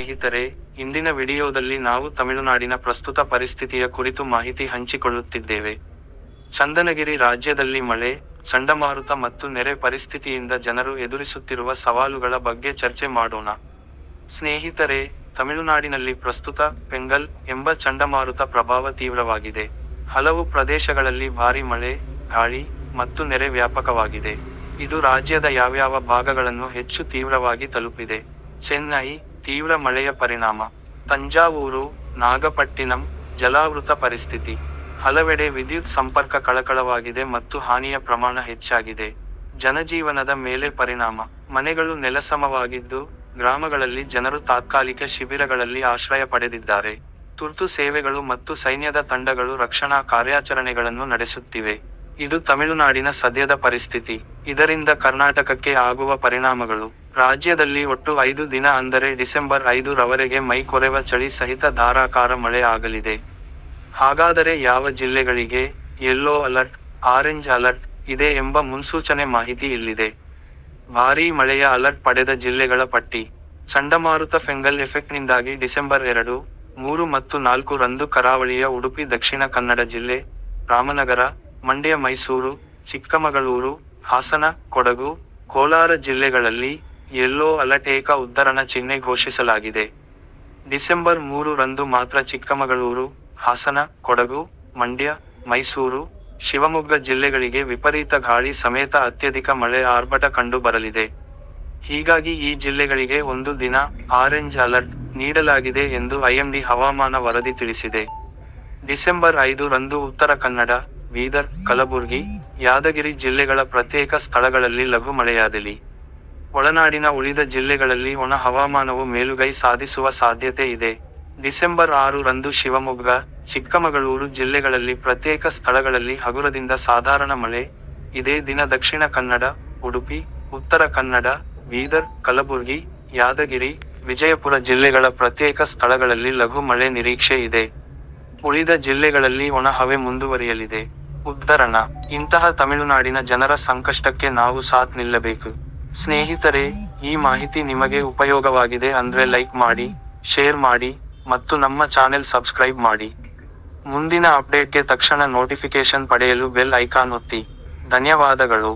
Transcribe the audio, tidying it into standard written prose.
ಸ್ನೇಹಿತರೆ, ಇಂದಿನ ವಿಡಿಯೋದಲ್ಲಿ ನಾವು ತಮಿಳುನಾಡಿನ ಪ್ರಸ್ತುತ ಪರಿಸ್ಥಿತಿಯ ಕುರಿತು ಮಾಹಿತಿ ಹಂಚಿಕೊಳ್ಳುತ್ತಿದ್ದೇವೆ. ಚಂದನಗಿರಿ ರಾಜ್ಯದಲ್ಲಿ ಮಳೆ, ಚಂಡಮಾರುತ ಮತ್ತು ನೆರೆ ಪರಿಸ್ಥಿತಿಯಿಂದ ಜನರು ಎದುರಿಸುತ್ತಿರುವ ಸವಾಲುಗಳ ಬಗ್ಗೆ ಚರ್ಚೆ ಮಾಡೋಣ. ಸ್ನೇಹಿತರೆ, ತಮಿಳುನಾಡಿನಲ್ಲಿ ಪ್ರಸ್ತುತ ಪೆಂಗಲ್ ಎಂಬ ಚಂಡಮಾರುತ ಪ್ರಭಾವ ತೀವ್ರವಾಗಿದೆ. ಹಲವು ಪ್ರದೇಶಗಳಲ್ಲಿ ಭಾರೀ ಮಳೆ, ಗಾಳಿ ಮತ್ತು ನೆರೆ ವ್ಯಾಪಕವಾಗಿದೆ. ಇದು ರಾಜ್ಯದ ಯಾವ್ಯಾವ ಭಾಗಗಳನ್ನು ಹೆಚ್ಚು ತೀವ್ರವಾಗಿ ತಲುಪಿದೆ? ಚೆನ್ನೈ, ತೀವ್ರ ಮಳೆಯ ಪರಿಣಾಮ. ತಂಜಾವೂರು, ನಾಗಪಟ್ಟಿಣಂ, ಜಲಾವೃತ ಪರಿಸ್ಥಿತಿ. ಹಲವೆಡೆ ವಿದ್ಯುತ್ ಸಂಪರ್ಕ ಕಳಕಳವಾಗಿದೆ ಮತ್ತು ಹಾನಿಯ ಪ್ರಮಾಣ ಹೆಚ್ಚಾಗಿದೆ. ಜನಜೀವನದ ಮೇಲೆ ಪರಿಣಾಮ. ಮನೆಗಳು ನೆಲಸಮವಾಗಿದ್ದು, ಗ್ರಾಮಗಳಲ್ಲಿ ಜನರು ತಾತ್ಕಾಲಿಕ ಶಿಬಿರಗಳಲ್ಲಿ ಆಶ್ರಯ ಪಡೆದಿದ್ದಾರೆ. ತುರ್ತು ಸೇವೆಗಳು ಮತ್ತು ಸೈನ್ಯದ ತಂಡಗಳು ರಕ್ಷಣಾ ಕಾರ್ಯಾಚರಣೆಗಳನ್ನು ನಡೆಸುತ್ತಿವೆ. ಇದು ತಮಿಳುನಾಡಿನ ಸದ್ಯದ ಪರಿಸ್ಥಿತಿ. ಇದರಿಂದ ಕರ್ನಾಟಕಕ್ಕೆ ಆಗುವ ಪರಿಣಾಮಗಳು. ರಾಜ್ಯದಲ್ಲಿ ಒಟ್ಟು 5 ದಿನ ಅಂದರೆ ಡಿಸೆಂಬರ್ 5 ರವರೆಗೆ ಮೈ ಕೊರೆವ ಚಳಿ ಸಹಿತ ಧಾರಾಕಾರ ಮಳೆ ಆಗಲಿದೆ. ಹಾಗಾದರೆ ಯಾವ ಜಿಲ್ಲೆಗಳಿಗೆ ಯೆಲ್ಲೋ ಅಲರ್ಟ್, ಆರೆಂಜ್ ಅಲರ್ಟ್ ಇದೆ ಎಂಬ ಮುನ್ಸೂಚನೆ ಮಾಹಿತಿ ಇಲ್ಲಿದೆ. ಭಾರೀ ಮಳೆಯ ಅಲರ್ಟ್ ಪಡೆದ ಜಿಲ್ಲೆಗಳ ಪಟ್ಟಿ. ಚಂಡಮಾರುತ ಫೆಂಗಲ್ ಎಫೆಕ್ಟ್ನಿಂದಾಗಿ ಡಿಸೆಂಬರ್ 2, 3 ಮತ್ತು 4 ರಂದು ಕರಾವಳಿಯ ಉಡುಪಿ, ದಕ್ಷಿಣ ಕನ್ನಡ ಜಿಲ್ಲೆ, ರಾಮನಗರ, ಮಂಡ್ಯ, ಮೈಸೂರು, ಚಿಕ್ಕಮಗಳೂರು, ಹಾಸನ, ಕೊಡಗು, ಕೋಲಾರ ಜಿಲ್ಲೆಗಳಲ್ಲಿ ಯೆಲ್ಲೋ ಅಲರ್ಟ್ ಏಕ ಉದ್ಧರಣ ಚಿಹ್ನೆ ಘೋಷಿಸಲಾಗಿದೆ. ಡಿಸೆಂಬರ್ 3 ರಂದು ಮಾತ್ರ ಚಿಕ್ಕಮಗಳೂರು, ಹಾಸನ, ಕೊಡಗು, ಮಂಡ್ಯ, ಮೈಸೂರು, ಶಿವಮೊಗ್ಗ ಜಿಲ್ಲೆಗಳಿಗೆ ವಿಪರೀತ ಗಾಳಿ ಸಮೇತ ಅತ್ಯಧಿಕ ಮಳೆ ಆರ್ಭಟ ಕಂಡು ಬರಲಿದೆ. ಹೀಗಾಗಿ ಈ ಜಿಲ್ಲೆಗಳಿಗೆ 1 ದಿನ ಆರೆಂಜ್ ಅಲರ್ಟ್ ನೀಡಲಾಗಿದೆ ಎಂದು ಐಎಂಡಿ ಹವಾಮಾನ ವರದಿ ತಿಳಿಸಿದೆ. ಡಿಸೆಂಬರ್ 5 ರಂದು ಉತ್ತರ ಕನ್ನಡ, ಬೀದರ್, ಕಲಬುರ್ಗಿ, ಯಾದಗಿರಿ ಜಿಲ್ಲೆಗಳ ಪ್ರತ್ಯೇಕ ಸ್ಥಳಗಳಲ್ಲಿ ಲಘು ಮಳೆಯಾಗಲಿ. ಒಳನಾಡಿನ ಉಳಿದ ಜಿಲ್ಲೆಗಳಲ್ಲಿ ಒಣ ಹವಾಮಾನವು ಮೇಲುಗೈ ಸಾಧಿಸುವ ಸಾಧ್ಯತೆ ಇದೆ. ಡಿಸೆಂಬರ್ 6 ರಂದು ಶಿವಮೊಗ್ಗ, ಚಿಕ್ಕಮಗಳೂರು ಜಿಲ್ಲೆಗಳಲ್ಲಿ ಪ್ರತ್ಯೇಕ ಸ್ಥಳಗಳಲ್ಲಿ ಹಗುರದಿಂದ ಸಾಧಾರಣ ಮಳೆ. ಇದೇ ದಿನ ದಕ್ಷಿಣ ಕನ್ನಡ, ಉಡುಪಿ, ಉತ್ತರ ಕನ್ನಡ, ಬೀದರ್, ಕಲಬುರ್ಗಿ, ಯಾದಗಿರಿ, ವಿಜಯಪುರ ಜಿಲ್ಲೆಗಳ ಪ್ರತ್ಯೇಕ ಸ್ಥಳಗಳಲ್ಲಿ ಲಘು ಮಳೆ ನಿರೀಕ್ಷೆ ಇದೆ. ಉಳಿದ ಜಿಲ್ಲೆಗಳಲ್ಲಿ ಒಣ ಹವೆ ಮುಂದುವರಿಯಲಿದೆ. ಉದ್ಧರಣ. ಇಂತಹ ತಮಿಳುನಾಡಿನ ಜನರ ಸಂಕಷ್ಟಕ್ಕೆ ನಾವು ಸಾಥ್ ನಿಲ್ಲಬೇಕು. ಸ್ನೇಹಿತರೆ, ಈ ಮಾಹಿತಿ ನಿಮಗೆ ಉಪಯೋಗವಾಗಿದೆ ಅಂದ್ರೆ ಲೈಕ್ ಮಾಡಿ, ಶೇರ್ ಮಾಡಿ ಮತ್ತು ನಮ್ಮ ಚಾನೆಲ್ ಸಬ್ಸ್ಕ್ರೈಬ್ ಮಾಡಿ. ಮುಂದಿನ ಅಪ್ಡೇಟ್ಗೆ ತಕ್ಷಣ ನೋಟಿಫಿಕೇಶನ್ ಪಡೆಯಲು ಬೆಲ್ ಐಕಾನ್ ಒತ್ತಿ. ಧನ್ಯವಾದಗಳು.